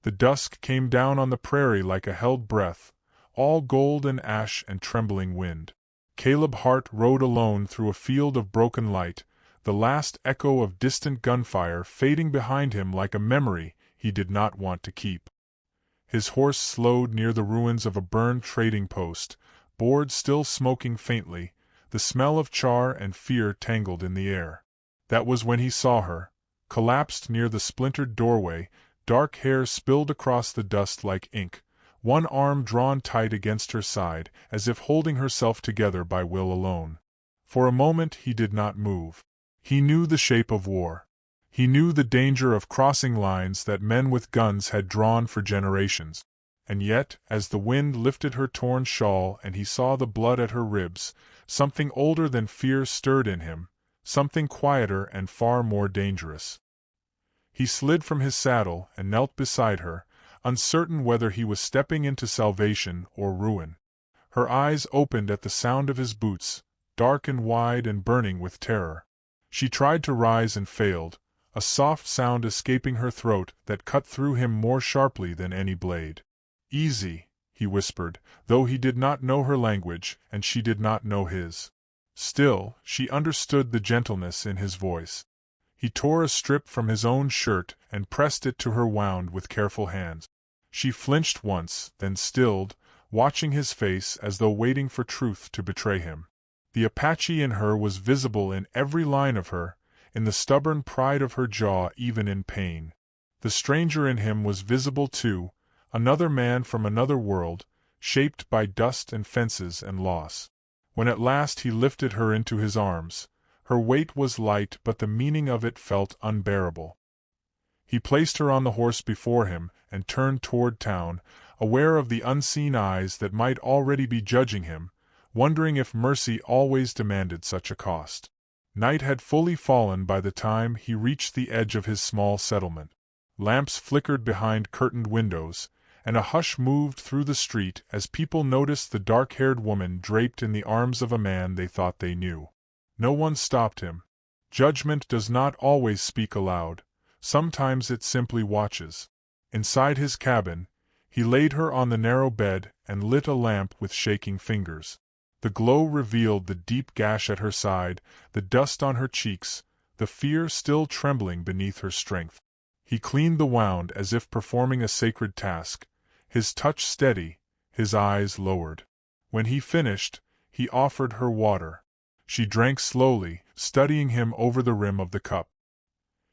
The dusk came down on the prairie like a held breath, all gold and ash and trembling wind. Caleb Hart rode alone through a field of broken light, the last echo of distant gunfire fading behind him like a memory he did not want to keep. His horse slowed near the ruins of a burned trading post, board still smoking faintly, the smell of char and fear tangled in the air. That was when he saw her, collapsed near the splintered doorway, dark hair spilled across the dust like ink, one arm drawn tight against her side, as if holding herself together by will alone. For a moment he did not move. He knew the shape of war. He knew the danger of crossing lines that men with guns had drawn for generations. And yet, as the wind lifted her torn shawl and he saw the blood at her ribs, something older than fear stirred in him, something quieter and far more dangerous. He slid from his saddle and knelt beside her, uncertain whether he was stepping into salvation or ruin. Her eyes opened at the sound of his boots, dark and wide and burning with terror. She tried to rise and failed, a soft sound escaping her throat that cut through him more sharply than any blade. "Easy," he whispered, though he did not know her language and she did not know his. Still, she understood the gentleness in his voice. He tore a strip from his own shirt and pressed it to her wound with careful hands. She flinched once, then stilled, watching his face as though waiting for truth to betray him. The Apache in her was visible in every line of her, in the stubborn pride of her jaw even in pain. The stranger in him was visible too, another man from another world, shaped by dust and fences and loss. When at last he lifted her into his arms, her weight was light but the meaning of it felt unbearable. He placed her on the horse before him and turned toward town, aware of the unseen eyes that might already be judging him, wondering if mercy always demanded such a cost. Night had fully fallen by the time he reached the edge of his small settlement. Lamps flickered behind curtained windows, and a hush moved through the street as people noticed the dark-haired woman draped in the arms of a man they thought they knew. No one stopped him. Judgment does not always speak aloud. Sometimes it simply watches. Inside his cabin, he laid her on the narrow bed and lit a lamp with shaking fingers. The glow revealed the deep gash at her side, the dust on her cheeks, the fear still trembling beneath her strength. He cleaned the wound as if performing a sacred task, his touch steady, his eyes lowered. When he finished, he offered her water. She drank slowly, studying him over the rim of the cup.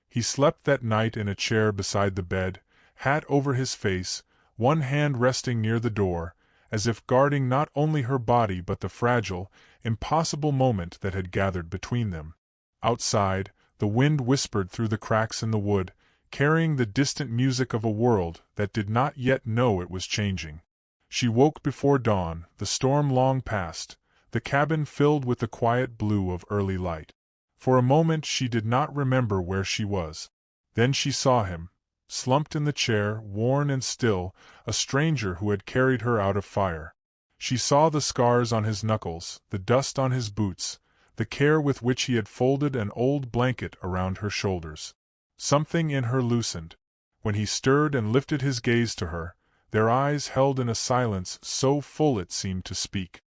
He slept that night in a chair beside the bed, hat over his face, one hand resting near the door, as if guarding not only her body but the fragile, impossible moment that had gathered between them. Outside, the wind whispered through the cracks in the wood, carrying the distant music of a world that did not yet know it was changing. She woke before dawn, the storm long past, the cabin filled with the quiet blue of early light. For a moment she did not remember where she was. Then she saw him, slumped in the chair, worn and still, a stranger who had carried her out of fire. She saw the scars on his knuckles, the dust on his boots, the care with which he had folded an old blanket around her shoulders. Something in her loosened. When he stirred and lifted his gaze to her, their eyes held in a silence so full it seemed to speak.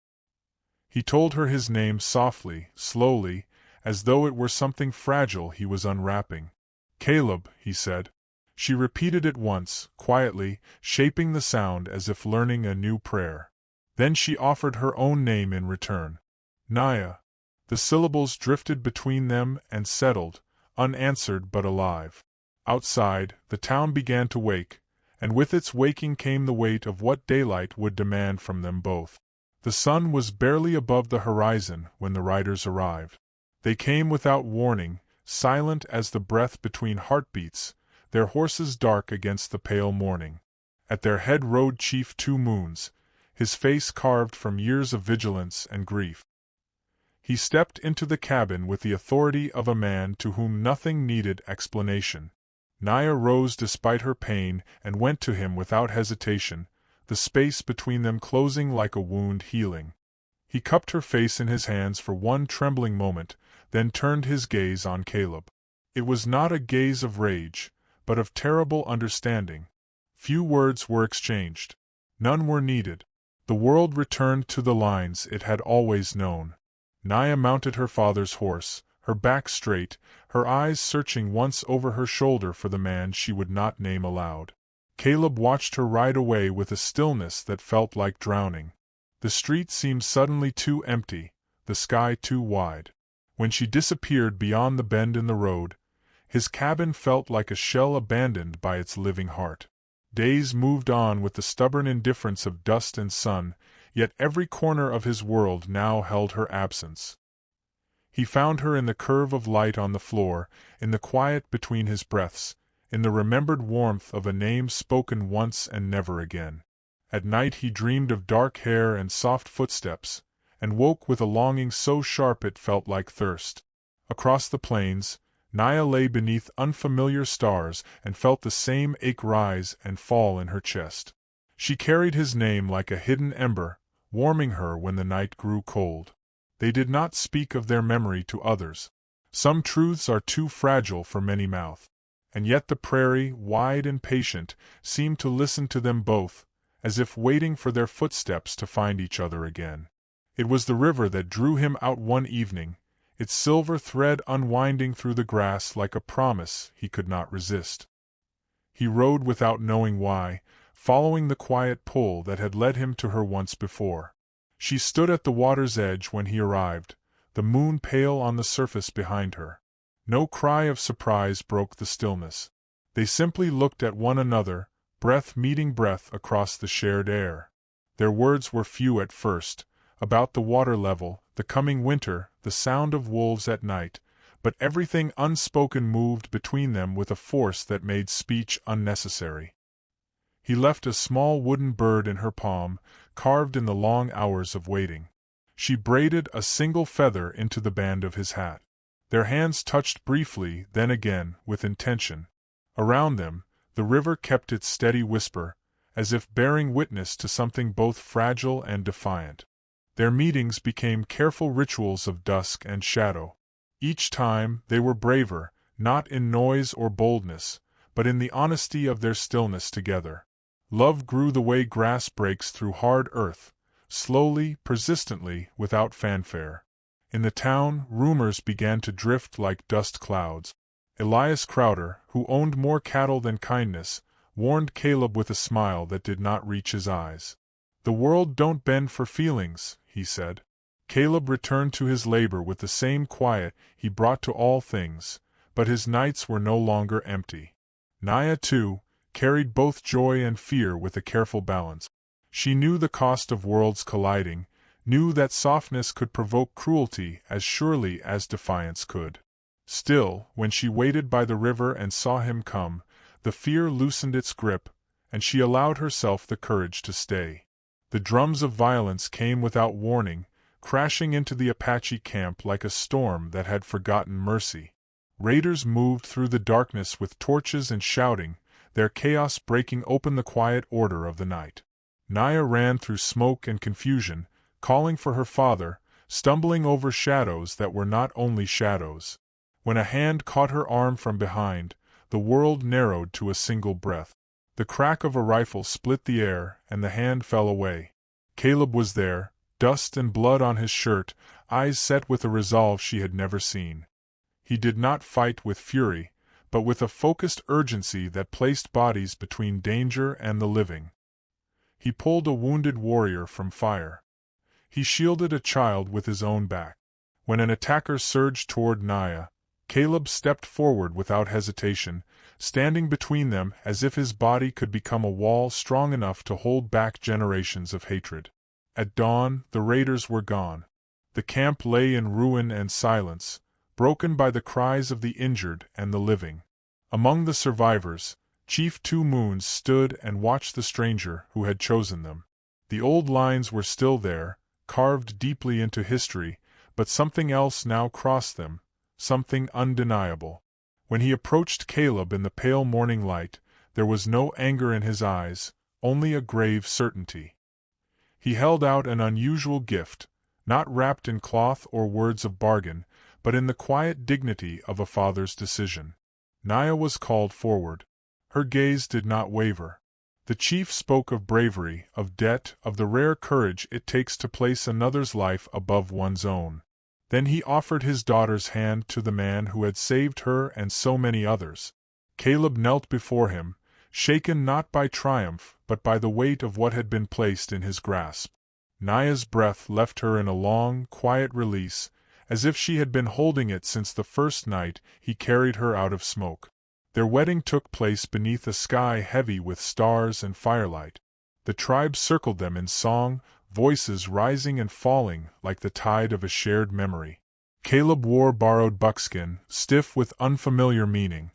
He told her his name softly, slowly, as though it were something fragile he was unwrapping. "Caleb," he said. She repeated it once, quietly, shaping the sound as if learning a new prayer. Then she offered her own name in return. "Naya." The syllables drifted between them and settled, unanswered but alive. Outside, the town began to wake, and with its waking came the weight of what daylight would demand from them both. The sun was barely above the horizon when the riders arrived. They came without warning, silent as the breath between heartbeats, their horses dark against the pale morning. At their head rode Chief Two Moons, his face carved from years of vigilance and grief. He stepped into the cabin with the authority of a man to whom nothing needed explanation. Naya rose despite her pain and went to him without hesitation, the space between them closing like a wound healing. He cupped her face in his hands for one trembling moment, then turned his gaze on Caleb. It was not a gaze of rage, but of terrible understanding. Few words were exchanged. None were needed. The world returned to the lines it had always known. Naya mounted her father's horse, her back straight, her eyes searching once over her shoulder for the man she would not name aloud. Caleb watched her ride away with a stillness that felt like drowning. The street seemed suddenly too empty, the sky too wide. When she disappeared beyond the bend in the road, his cabin felt like a shell abandoned by its living heart. Days moved on with the stubborn indifference of dust and sun, yet every corner of his world now held her absence. He found her in the curve of light on the floor, in the quiet between his breaths, in the remembered warmth of a name spoken once and never again. At night he dreamed of dark hair and soft footsteps, and woke with a longing so sharp it felt like thirst. Across the plains, Naya lay beneath unfamiliar stars and felt the same ache rise and fall in her chest. She carried his name like a hidden ember, warming her when the night grew cold. They did not speak of their memory to others. Some truths are too fragile for many mouths. And yet the prairie, wide and patient, seemed to listen to them both, as if waiting for their footsteps to find each other again. It was the river that drew him out one evening, its silver thread unwinding through the grass like a promise he could not resist. He rode without knowing why, following the quiet pull that had led him to her once before. She stood at the water's edge when he arrived, the moon pale on the surface behind her. No cry of surprise broke the stillness. They simply looked at one another, breath meeting breath across the shared air. Their words were few at first, about the water level, the coming winter, the sound of wolves at night, but everything unspoken moved between them with a force that made speech unnecessary. He left a small wooden bird in her palm, carved in the long hours of waiting. She braided a single feather into the band of his hat. Their hands touched briefly, then again, with intention. Around them, the river kept its steady whisper, as if bearing witness to something both fragile and defiant. Their meetings became careful rituals of dusk and shadow. Each time, they were braver, not in noise or boldness, but in the honesty of their stillness together. Love grew the way grass breaks through hard earth, slowly, persistently, without fanfare. In the town, rumors began to drift like dust clouds. Elias Crowder, who owned more cattle than kindness, warned Caleb with a smile that did not reach his eyes. "The world don't bend for feelings," he said. Caleb returned to his labor with the same quiet he brought to all things, but his nights were no longer empty. Naya, too, carried both joy and fear with a careful balance. She knew the cost of worlds colliding, knew that softness could provoke cruelty as surely as defiance could. Still, when she waited by the river and saw him come, the fear loosened its grip, and she allowed herself the courage to stay. The drums of violence came without warning, crashing into the Apache camp like a storm that had forgotten mercy. Raiders moved through the darkness with torches and shouting, their chaos breaking open the quiet order of the night. Naya ran through smoke and confusion, calling for her father, stumbling over shadows that were not only shadows. When a hand caught her arm from behind, the world narrowed to a single breath. The crack of a rifle split the air, and the hand fell away. Caleb was there, dust and blood on his shirt, eyes set with a resolve she had never seen. He did not fight with fury, but with a focused urgency that placed bodies between danger and the living. He pulled a wounded warrior from fire. He shielded a child with his own back. When an attacker surged toward Naya, Caleb stepped forward without hesitation, standing between them as if his body could become a wall strong enough to hold back generations of hatred. At dawn, the raiders were gone. The camp lay in ruin and silence, broken by the cries of the injured and the living. Among the survivors, Chief Two Moons stood and watched the stranger who had chosen them. The old lines were still there, carved deeply into history, but something else now crossed them, something undeniable. When he approached Caleb in the pale morning light, there was no anger in his eyes, only a grave certainty. He held out an unusual gift, not wrapped in cloth or words of bargain, but in the quiet dignity of a father's decision. Naya was called forward. Her gaze did not waver. The chief spoke of bravery, of debt, of the rare courage it takes to place another's life above one's own. Then he offered his daughter's hand to the man who had saved her and so many others. Caleb knelt before him, shaken not by triumph but by the weight of what had been placed in his grasp. Naya's breath left her in a long, quiet release, as if she had been holding it since the first night he carried her out of smoke. Their wedding took place beneath a sky heavy with stars and firelight. The tribe circled them in song, voices rising and falling like the tide of a shared memory. Caleb wore borrowed buckskin, stiff with unfamiliar meaning.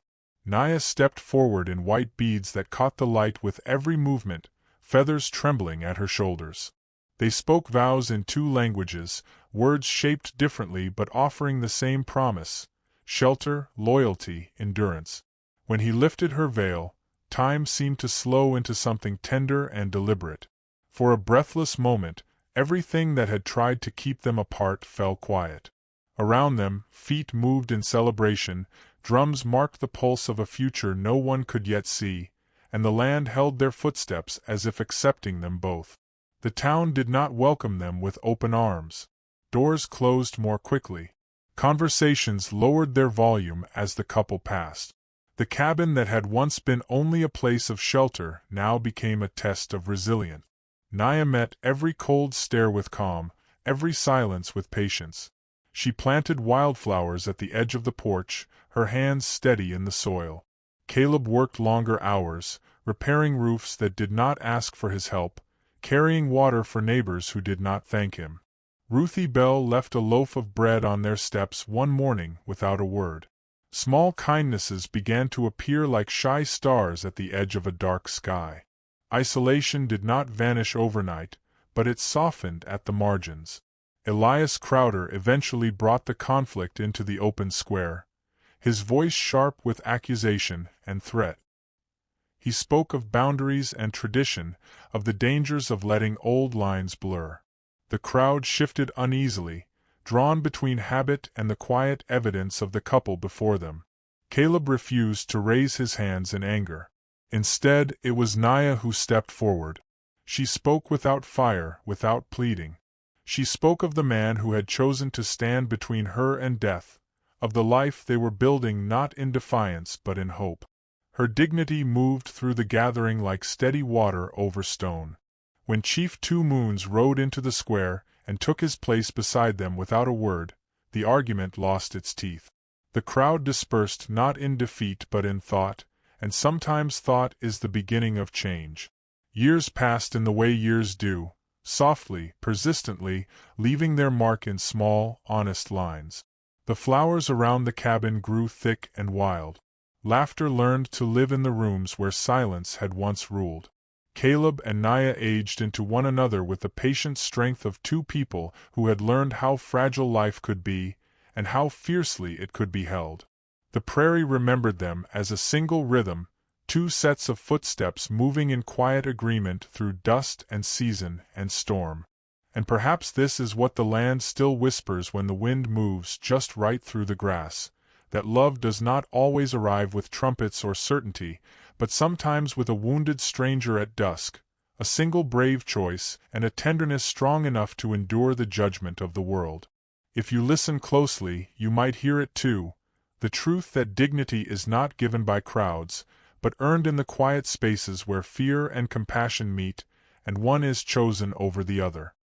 Naya stepped forward in white beads that caught the light with every movement, feathers trembling at her shoulders. They spoke vows in two languages, words shaped differently but offering the same promise: shelter, loyalty, endurance. When he lifted her veil, time seemed to slow into something tender and deliberate. For a breathless moment, everything that had tried to keep them apart fell quiet. Around them, feet moved in celebration, drums marked the pulse of a future no one could yet see, and the land held their footsteps as if accepting them both. The town did not welcome them with open arms. Doors closed more quickly. Conversations lowered their volume as the couple passed. The cabin that had once been only a place of shelter now became a test of resilience. Naya met every cold stare with calm, every silence with patience. She planted wildflowers at the edge of the porch, her hands steady in the soil. Caleb worked longer hours, repairing roofs that did not ask for his help, carrying water for neighbors who did not thank him. Ruthie Bell left a loaf of bread on their steps one morning without a word. Small kindnesses began to appear like shy stars at the edge of a dark sky. Isolation did not vanish overnight, but it softened at the margins. Elias Crowder eventually brought the conflict into the open square, his voice sharp with accusation and threat. He spoke of boundaries and tradition, of the dangers of letting old lines blur. The crowd shifted uneasily, drawn between habit and the quiet evidence of the couple before them. Caleb refused to raise his hands in anger. Instead, it was Naya who stepped forward. She spoke without fire, without pleading. She spoke of the man who had chosen to stand between her and death, of the life they were building not in defiance but in hope. Her dignity moved through the gathering like steady water over stone. When Chief Two Moons rode into the square and took his place beside them without a word, the argument lost its teeth. The crowd dispersed not in defeat but in thought, and sometimes thought is the beginning of change. Years passed in the way years do, softly, persistently, leaving their mark in small, honest lines. The flowers around the cabin grew thick and wild. Laughter learned to live in the rooms where silence had once ruled. Caleb and Naya aged into one another with the patient strength of two people who had learned how fragile life could be, and how fiercely it could be held. The prairie remembered them as a single rhythm, two sets of footsteps moving in quiet agreement through dust and season and storm. And perhaps this is what the land still whispers when the wind moves just right through the grass, that love does not always arrive with trumpets or certainty, but sometimes with a wounded stranger at dusk, a single brave choice, and a tenderness strong enough to endure the judgment of the world. If you listen closely, you might hear it too, the truth that dignity is not given by crowds, but earned in the quiet spaces where fear and compassion meet, and one is chosen over the other.